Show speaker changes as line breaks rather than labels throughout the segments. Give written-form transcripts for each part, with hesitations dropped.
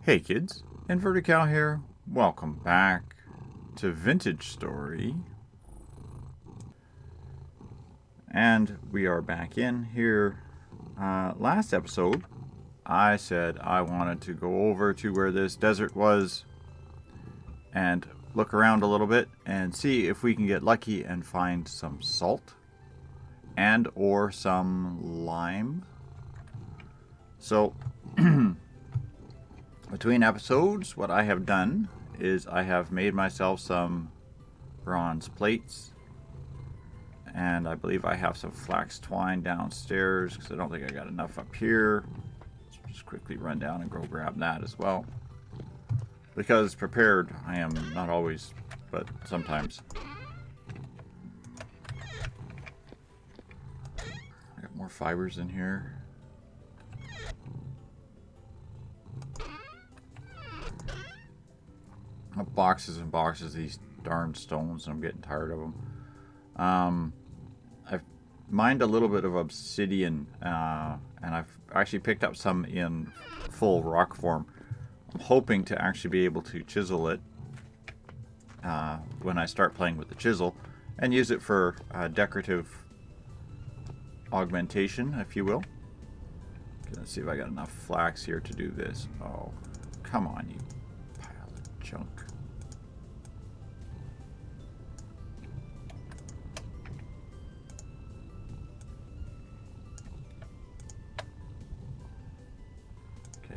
Hey kids, Inverted Cow here. Welcome back to Vintage Story. And we are back in here. Last episode, I said I wanted to go over to where this desert was and look around a little bit and see if we can get lucky and find some salt and or some lime. So between episodes, what I have done is I have made myself some bronze plates, and I believe I have some flax twine downstairs because I don't think I got enough up here. Let's just quickly run down and go grab that as well, because prepared I am not always, but sometimes. I got more fibers in here. Boxes and boxes of these darn stones, and I'm getting tired of them. I've mined a little bit of obsidian, and I've actually picked up some in full rock form. I'm hoping to actually be able to chisel it when I start playing with the chisel, and use it for decorative augmentation, if you will. Okay, let's see if I got enough flax here to do this. Oh, come on, you pile of junk.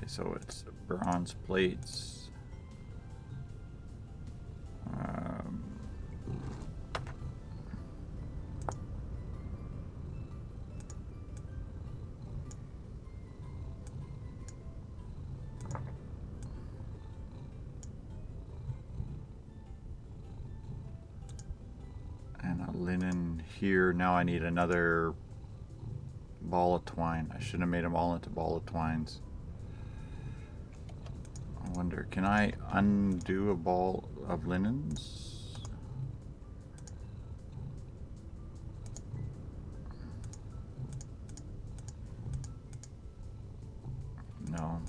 So it's bronze plates. And a linen here. Now I need another ball of twine. I should have made them all into ball of twines. I wonder, can I undo a ball of linens? No.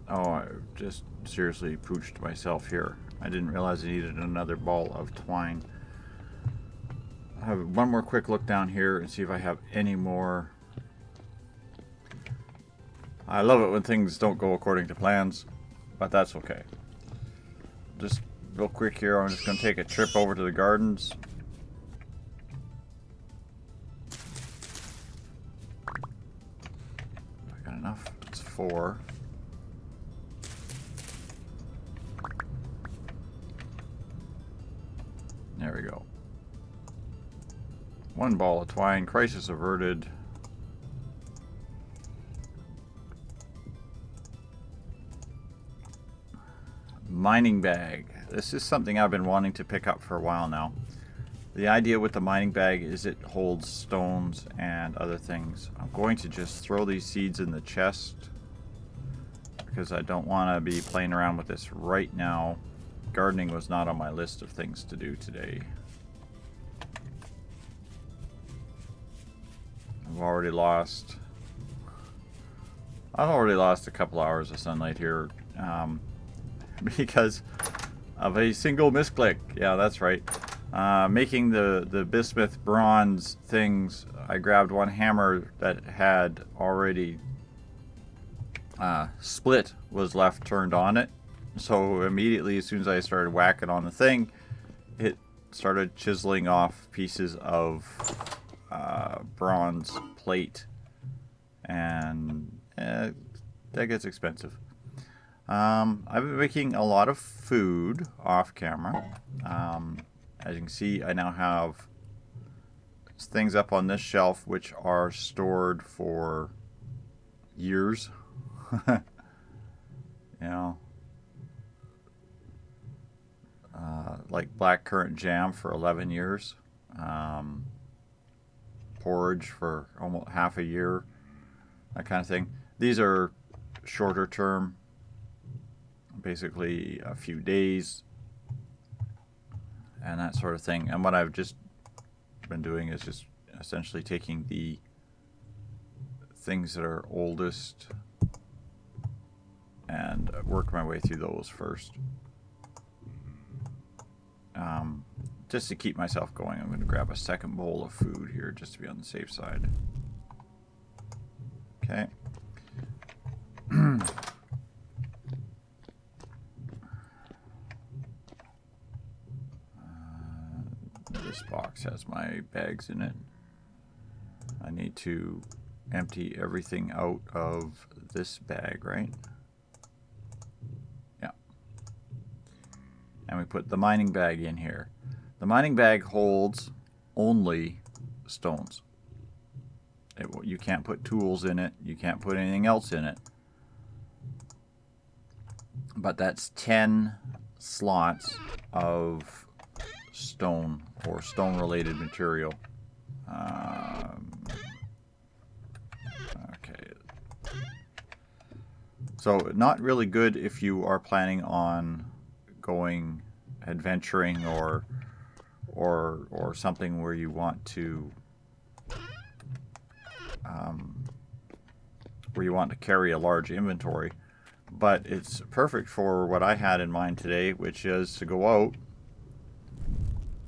Oh, I just seriously pooched myself here. I didn't realize I needed another ball of twine. I'll have one more quick look down here and see if I have any more. I love it when things don't go according to plans, but that's okay. Just real quick here, I'm just going to take a trip over to the gardens. I got enough? It's 4. There we go. 1 ball of twine, crisis averted. Mining bag. This is something I've been wanting to pick up for a while now. The idea with the mining bag is it holds stones and other things. I'm going to just throw these seeds in the chest because I don't want to be playing around with this right now. Gardening was not on my list of things to do today. I've already lost a couple hours of sunlight here because of a single misclick. Yeah, that's right. Making the bismuth bronze things, I grabbed one hammer that had already split was left turned on it. So immediately, as soon as I started whacking on the thing, it started chiseling off pieces of bronze plate, and that gets expensive. I've been making a lot of food off camera. As you can see, I now have things up on this shelf which are stored for years. You know, like blackcurrant jam for 11 years. Porridge for almost half a year, that kind of thing. These are shorter term, basically a few days and that sort of thing. And what I've just been doing is just essentially taking the things that are oldest and work my way through those first. Just to keep myself going, I'm going to grab a second bowl of food here just to be on the safe side. Okay. This box has my bags in it. I need to empty everything out of this bag, right? Yeah. And we put the mining bag in here. The mining bag holds only stones. You can't put tools in it. You can't put anything else in it. But that's 10 slots of stone or stone-related material. Okay. So not really good if you are planning on going adventuring or something where you want to carry a large inventory. But it's perfect for what I had in mind today, which is to go out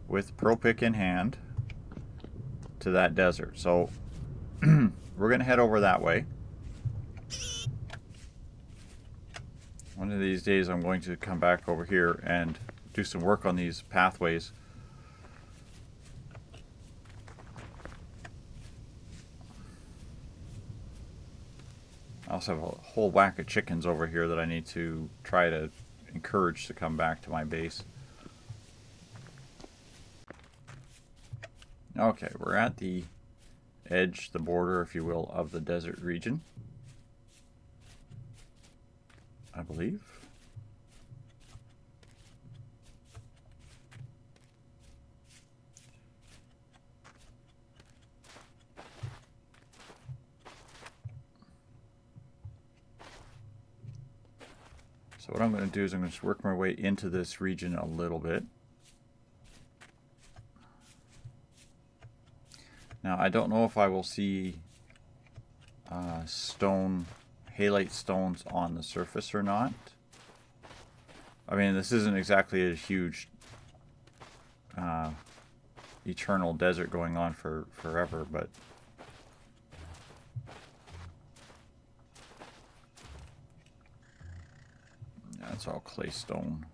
with Pro Pick in hand to that desert. So we're going to head over that way. One of these days I'm going to come back over here and do some work on these pathways. I also have a whole whack of chickens over here that I need to try to encourage to come back to my base. Okay, we're at the edge, the border, if you will, of the desert region, I believe. So what I'm going to do is I'm going to work my way into this region a little bit. Now I don't know if I will see halite stones on the surface or not. I mean, this isn't exactly a huge eternal desert going on for forever, but that's all clay stone.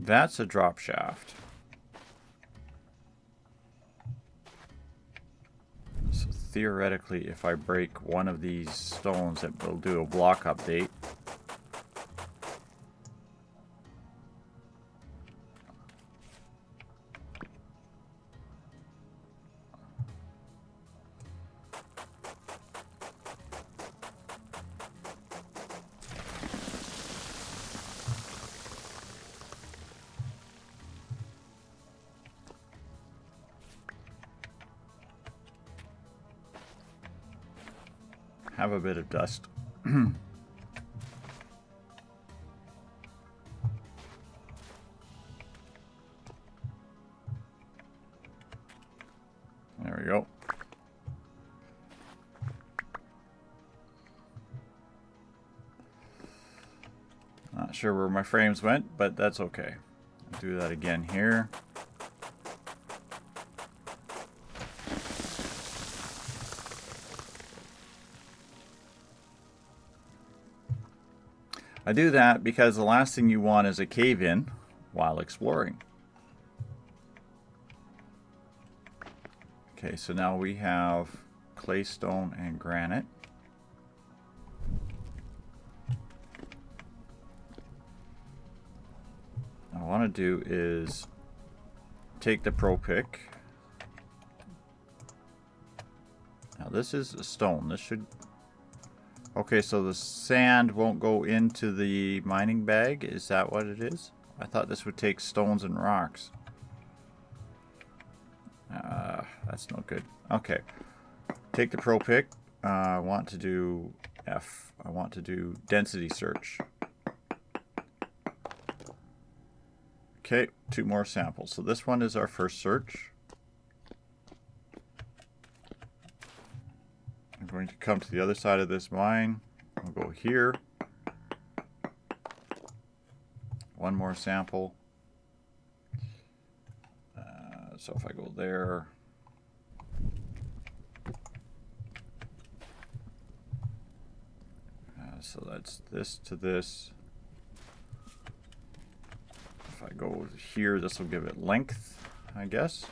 That's a drop shaft. So theoretically, if I break one of these stones, it will do a block update. Have a bit of dust. There we go. Not sure where my frames went, but that's okay. I'll do that again here. I do that because the last thing you want is a cave-in while exploring. Okay, so now we have clay stone and granite. What I want to do is take the Pro Pick. Now this is a stone. This should Okay, so the sand won't go into the mining bag. Is that what it is? I thought this would take stones and rocks. That's no good. Okay. Take the pro pick. I want to do F. I want to do density search. Okay, 2 more samples. So this one is our first search. I'm going to come to the other side of this mine. I'll go here. 1 more sample. So if I go there, so that's this to this. If I go here, this will give it length, I guess.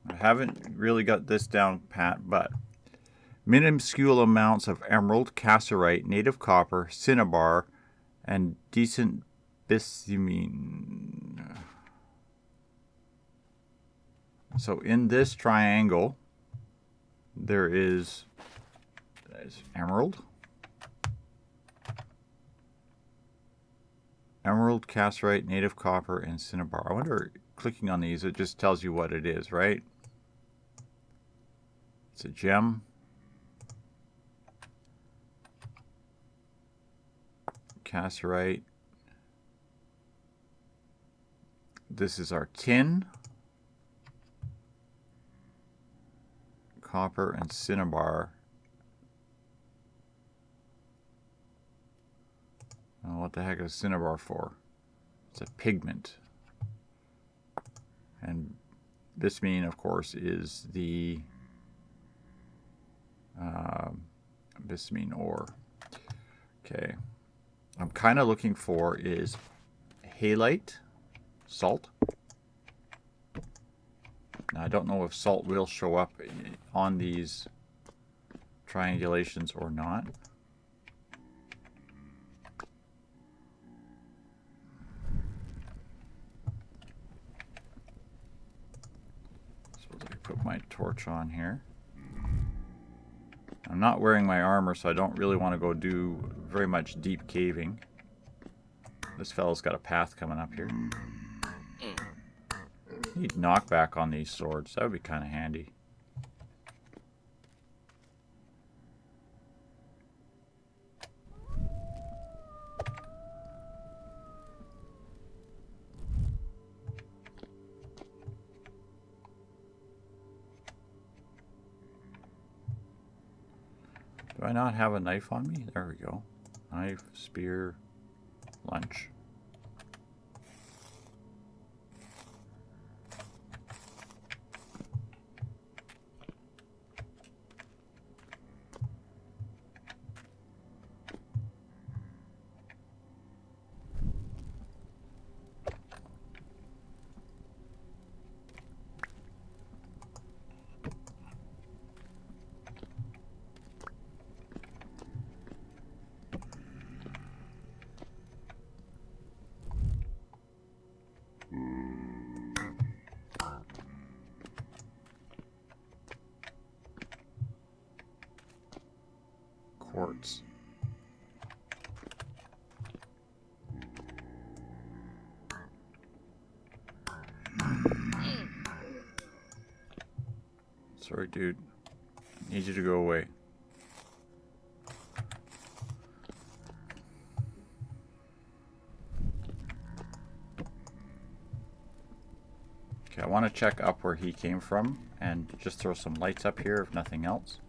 I haven't really got this down pat, but minuscule amounts of emerald, cassiterite, native copper, cinnabar, and decent bitumen. So in this triangle, there's emerald, cassiterite, native copper, and cinnabar. I wonder, clicking on these, it just tells you what it is, right? It's a gem. Cassiterite. This is our tin. Copper and cinnabar. Oh, what the heck is cinnabar for? It's a pigment. And bismuth, of course, is the bismuth ore. Okay. I'm kind of looking for is halite, salt. Now, I don't know if salt will show up on these triangulations or not. Suppose I put my torch on here. I'm not wearing my armor, so I don't really want to go do very much deep caving. This fellow's got a path coming up here. Need knockback on these swords. That would be kind of handy. Do I not have a knife on me? There we go. Knife, spear, lunch. Quartz. Sorry, dude. I need you to go away. Okay, I want to check up where he came from and just throw some lights up here if nothing else.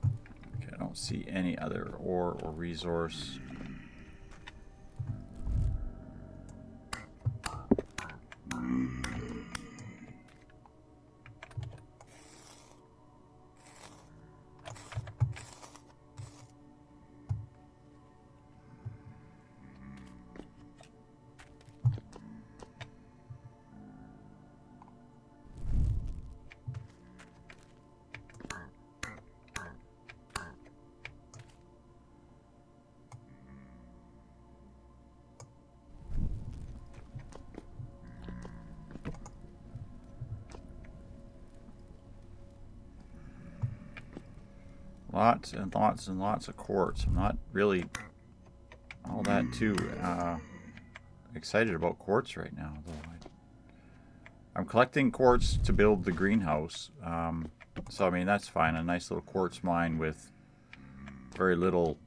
Okay, I don't see any other ore or resource. Lots and lots and lots of quartz. I'm not really all that too excited about quartz right now, though. I'm collecting quartz to build the greenhouse. So, I mean, that's fine. A nice little quartz mine with very little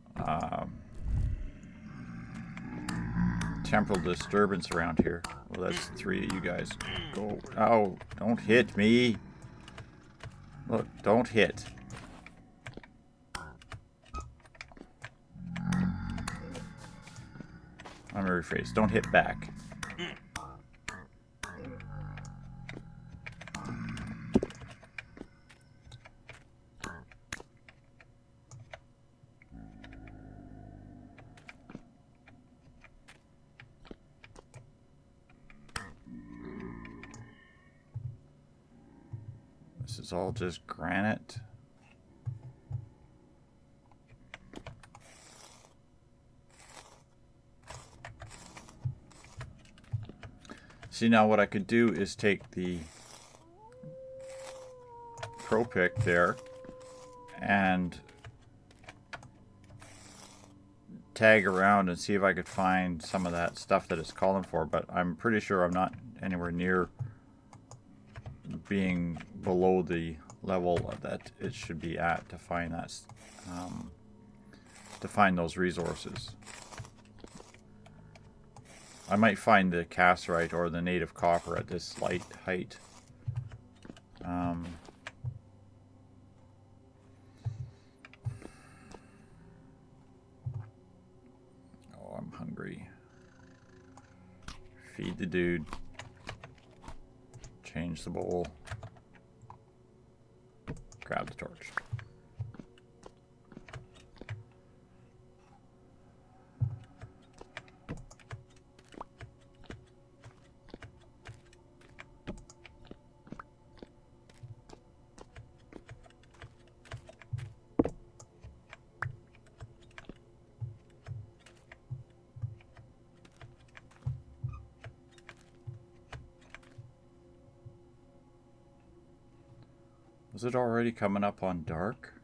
temporal disturbance around here. Well, that's 3 of you guys. Go. Oh, don't hit me. Look, don't hit. I'm gonna rephrase. Don't hit back. This is all just granite. See, now what I could do is take the Pro Pick there and tag around and see if I could find some of that stuff that it's calling for, but I'm pretty sure I'm not anywhere near being below the level that it should be at to find that, to find those resources. I might find the cassiterite or the native copper at this slight height. Oh, I'm hungry. Feed the dude. Change the bowl. Grab the torch. Is it already coming up on dark?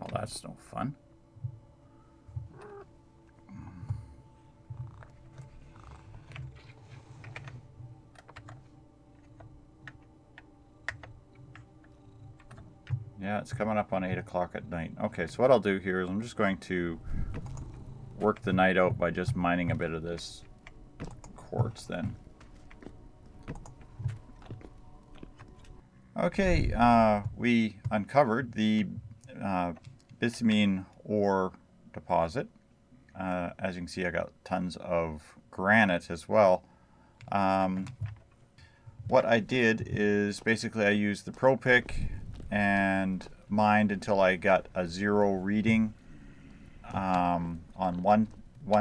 Oh, that's no fun. Yeah, it's coming up on 8 o'clock at night. Okay, so what I'll do here is I'm just going to work the night out by just mining a bit of this quartz then. Okay, we uncovered the bitumen ore deposit. As you can see, I got tons of granite as well. What I did is basically I used the Pro Pick and mined until I got a 0 reading on one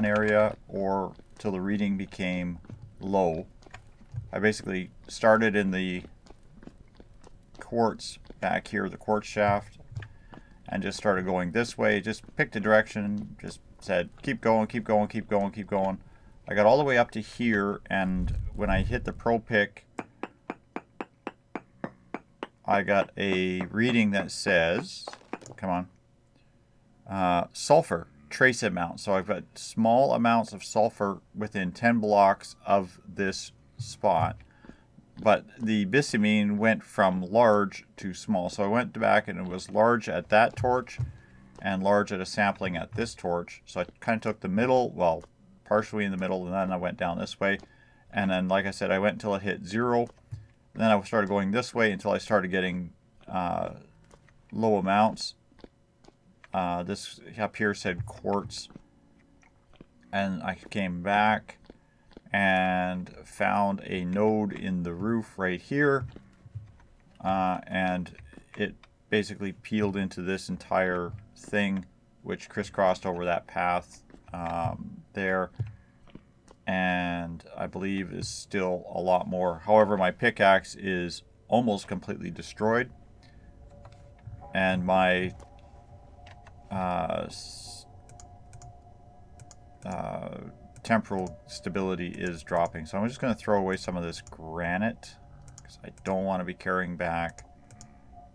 area, or till the reading became low. I basically started in the quartz back here, the quartz shaft, and just started going this way. Just picked a direction, just said keep going, keep going, keep going, keep going. I got all the way up to here, and when I hit the Pro Pick, I got a reading that says, come on, sulfur trace amount. So I've got small amounts of sulfur within 10 blocks of this spot. But the bitumen went from large to small. So I went back and it was large at that torch and large at a sampling at this torch. So I kind of took the middle, well, partially in the middle, and then I went down this way. And then, like I said, I went until it hit 0. And then I started going this way until I started getting low amounts. This up here said quartz. And I came back and found a node in the roof right here, and it basically peeled into this entire thing, which crisscrossed over that path there, and I believe is still a lot more. However, my pickaxe is almost completely destroyed, and my temporal stability is dropping. So I'm just going to throw away some of this granite because I don't want to be carrying back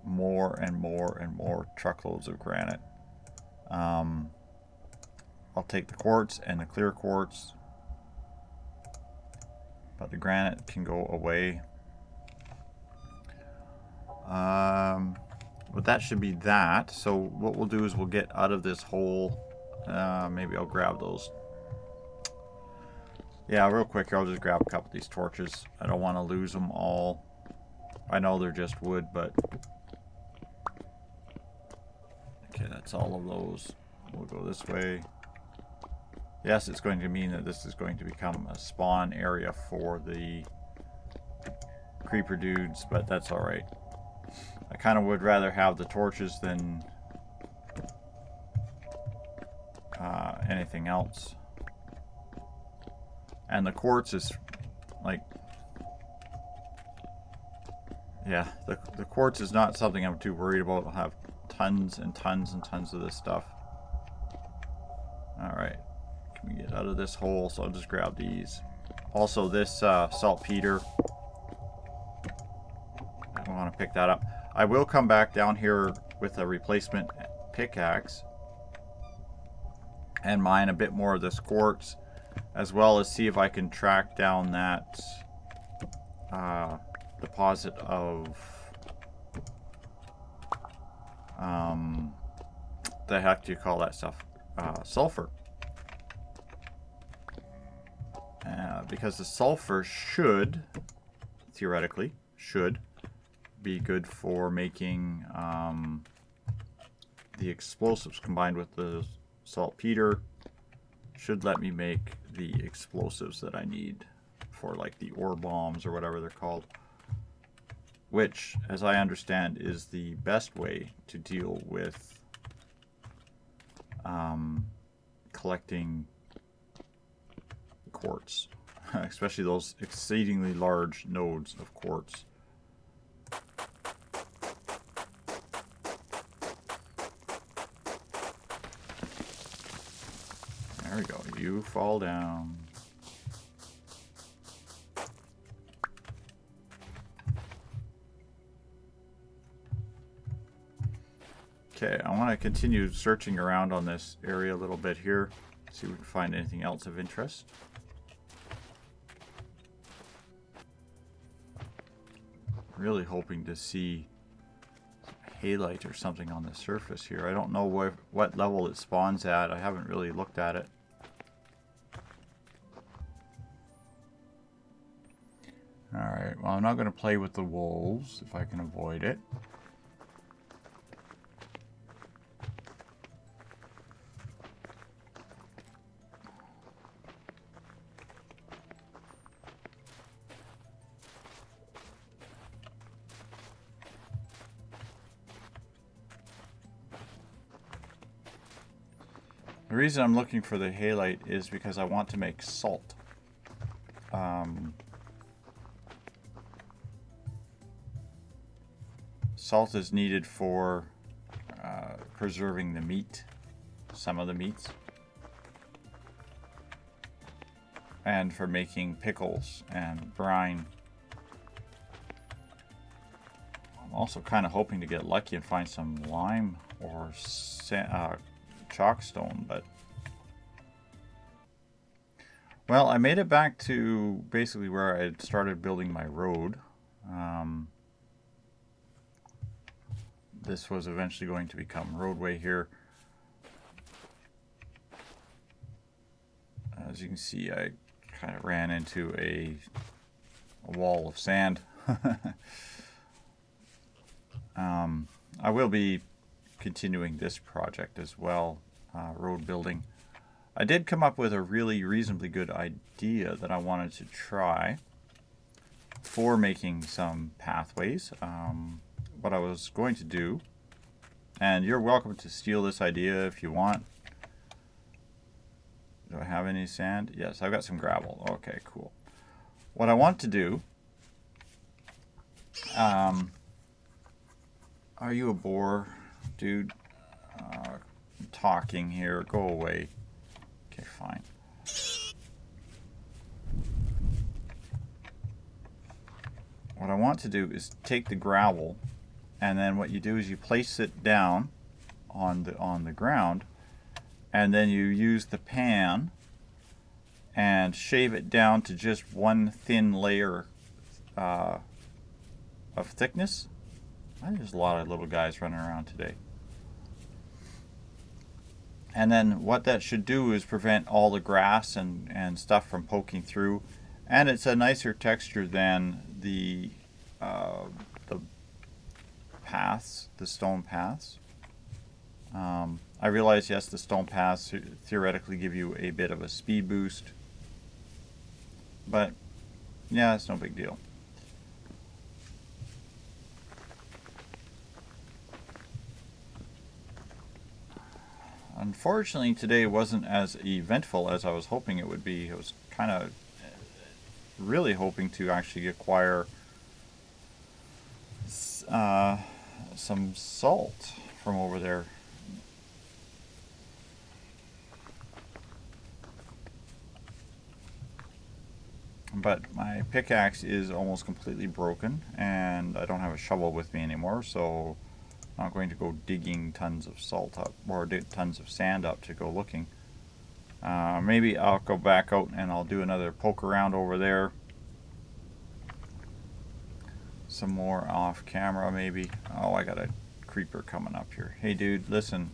more and more and more truckloads of granite. I'll take the quartz and the clear quartz, but the granite can go away. But that should be that. So what we'll do is we'll get out of this hole. Maybe I'll grab those. Yeah, real quick here, I'll just grab a couple of these torches. I don't want to lose them all. I know they're just wood, but... Okay, that's all of those. We'll go this way. Yes, it's going to mean that this is going to become a spawn area for the creeper dudes, but that's alright. I kind of would rather have the torches than anything else. And the quartz is like... Yeah, the quartz is not something I'm too worried about. I'll have tons and tons and tons of this stuff. Alright. Can we get out of this hole? So I'll just grab these. Also, this saltpeter. I want to pick that up. I will come back down here with a replacement pickaxe and mine a bit more of this quartz, as well as see if I can track down that deposit of the heck do you call that stuff? Sulfur. Because the sulfur should, theoretically, be good for making the explosives combined with the saltpeter. Should let me make the explosives that I need for like the ore bombs or whatever they're called. Which, as I understand, is the best way to deal with collecting quartz. Especially those exceedingly large nodes of quartz. There we go. You fall down. Okay, I want to continue searching around on this area a little bit here. See if we can find anything else of interest. Really hoping to see halite or something on the surface here. I don't know what level it spawns at. I haven't really looked at it. Alright, well, I'm not going to play with the wolves if I can avoid it. The reason I'm looking for the halite is because I want to make salt. Salt is needed for preserving the meat, some of the meats, and for making pickles and brine. I'm also kind of hoping to get lucky and find some lime or chalkstone, but well, I made it back to basically where I had started building my road. This was eventually going to become roadway here. As you can see, I kind of ran into a wall of sand. I will be continuing this project as well, road building. I did come up with a really reasonably good idea that I wanted to try for making some pathways. What I was going to do, and you're welcome to steal this idea if you want. Do I have any sand? Yes, I've got some gravel. Okay, cool. What I want to do, are you a bore, dude? I'm talking here. Go away. Okay, fine. What I want to do is take the gravel and then what you do is you place it down on the ground, and then you use the pan and shave it down to just one thin layer of thickness. There's a lot of little guys running around today. And then what that should do is prevent all the grass and stuff from poking through, and it's a nicer texture than the paths, the stone paths. I realize, yes, the stone paths theoretically give you a bit of a speed boost, but yeah, it's no big deal. Unfortunately, today wasn't as eventful as I was hoping it would be. I was kind of really hoping to actually acquire some salt from over there. But my pickaxe is almost completely broken, and I don't have a shovel with me anymore, so I'm not going to go digging tons of salt up, or tons of sand up to go looking. Maybe I'll go back out and I'll do another poke around over there. Some more off camera maybe. Oh, I got a creeper coming up here. Hey dude, listen.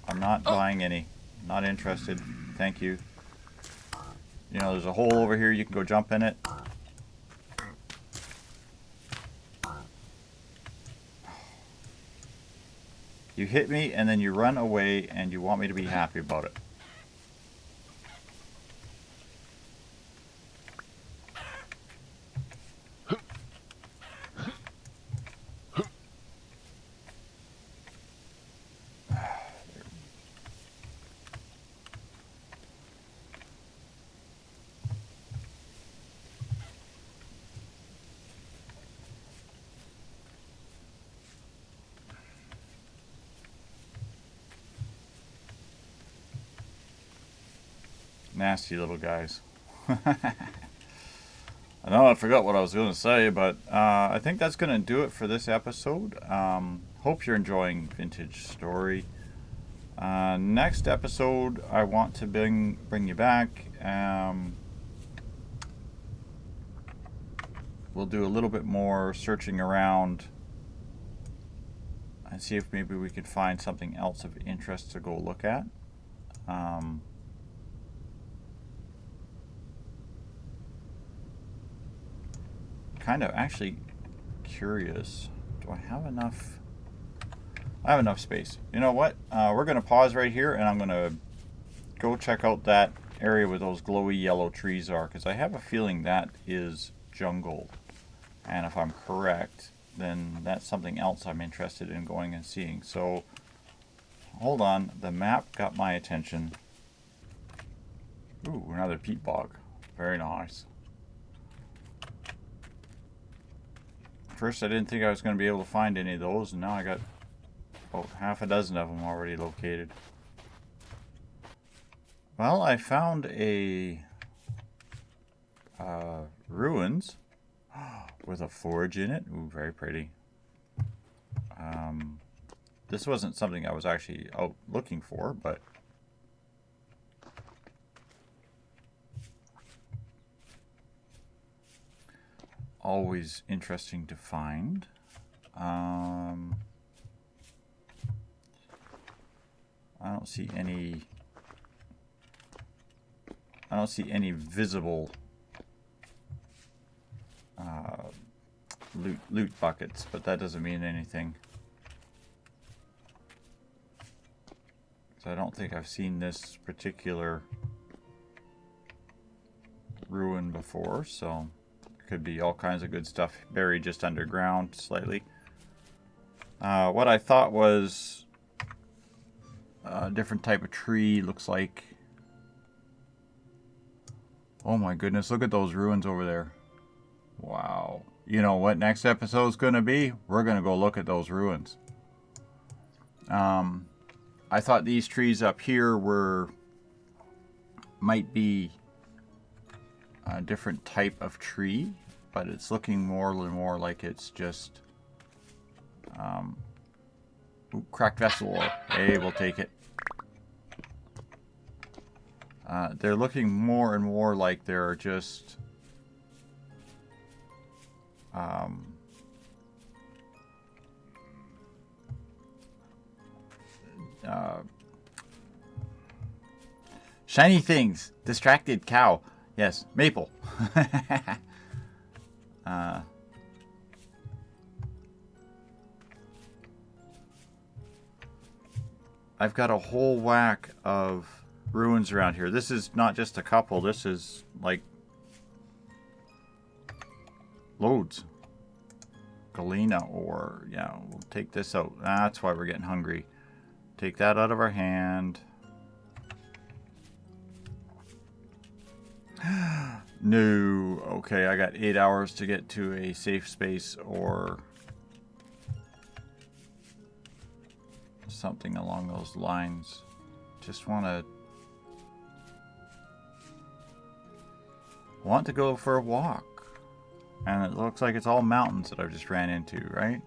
I'm not buying any. Not interested. Thank you. You know, there's a hole over here. You can go jump in it. You hit me and then you run away and you want me to be happy about it. Nasty little guys. I know I forgot what I was going to say, but I think that's going to do it for this episode. Hope you're enjoying Vintage Story. Next episode, I want to bring you back. We'll do a little bit more searching around and see if maybe we could find something else of interest to go look at. Kind of actually curious. Do I have enough? I have enough space. You know what? We're going to pause right here, and I'm going to go check out that area where those glowy yellow trees are, because I have a feeling that is jungle. And if I'm correct, then that's something else I'm interested in going and seeing. So, hold on. The map got my attention. Ooh, another peat bog. Very nice. First, I didn't think I was going to be able to find any of those, and now I got about half a dozen of them already located. Well, I found a ruins with a forge in it. Ooh, very pretty. This wasn't something I was actually out looking for, but always interesting to find. I don't see any visible loot buckets, but that doesn't mean anything. So I don't think I've seen this particular ruin before, so could be all kinds of good stuff buried just underground slightly. What I thought was a different type of tree, looks like. Oh my goodness, look at those ruins over there. Wow. You know what next episode's going to be? We're going to go look at those ruins. I thought these trees up here might be a different type of tree. but it's looking more and more like it's just cracked vessel ore. Hey, we'll take it. They're looking more and more like they're just shiny things. Distracted cow. Yes, maple. I've got a whole whack of ruins around here. This is not just a couple. This is like loads. Galena ore. Yeah, we'll take this out. That's why we're getting hungry. Take that out of our hand. No. Okay, I got 8 hours to get to a safe space or something along those lines. Just want to go for a walk. And it looks like it's all mountains that I've just ran into, right?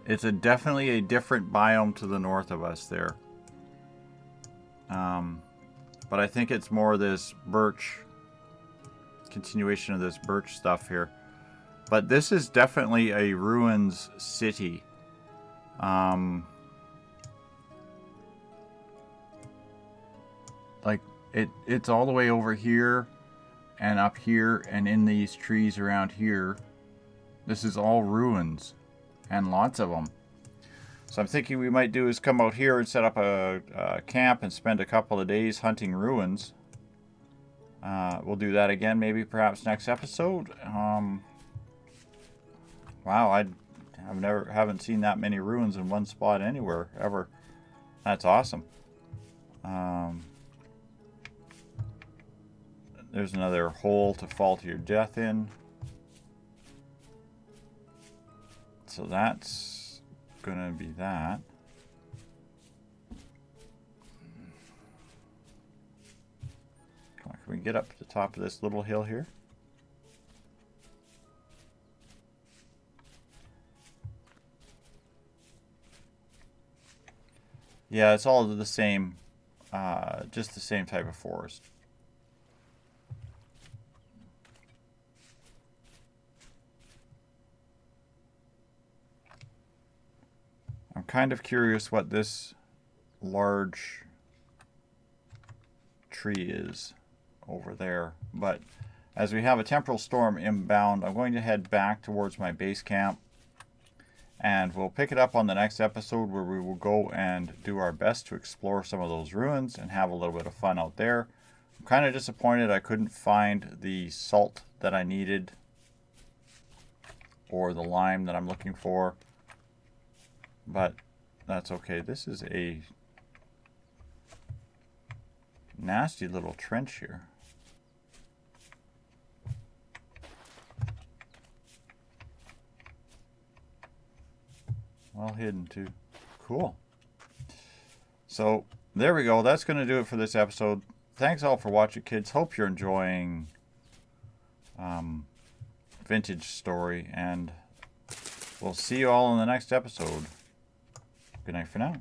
It's definitely a different biome to the north of us there. But I think it's more this birch, continuation of this birch stuff here. But this is definitely a ruins city. Like it's all the way over here and up here and in these trees around here. This is all ruins and lots of them. So I'm thinking we might do is come out here and set up a camp and spend a couple of days hunting ruins. We'll do that again, maybe perhaps next episode. Wow, I haven't seen that many ruins in one spot anywhere ever. That's awesome. There's another hole to fall to your death in. So that's gonna be that. Come on, can we get up to the top of this little hill here? Yeah, it's all the same, just the same type of forest. I'm kind of curious what this large tree is over there, but as we have a temporal storm inbound, I'm going to head back towards my base camp, and we'll pick it up on the next episode where we will go and do our best to explore some of those ruins and have a little bit of fun out there. I'm kind of disappointed I couldn't find the salt that I needed or the lime that I'm looking for. But that's okay. This is a nasty little trench here. Well hidden too. Cool. So there we go. That's going to do it for this episode. Thanks all for watching, kids. Hope you're enjoying Vintage Story, and we'll see you all in the next episode. Good night for now.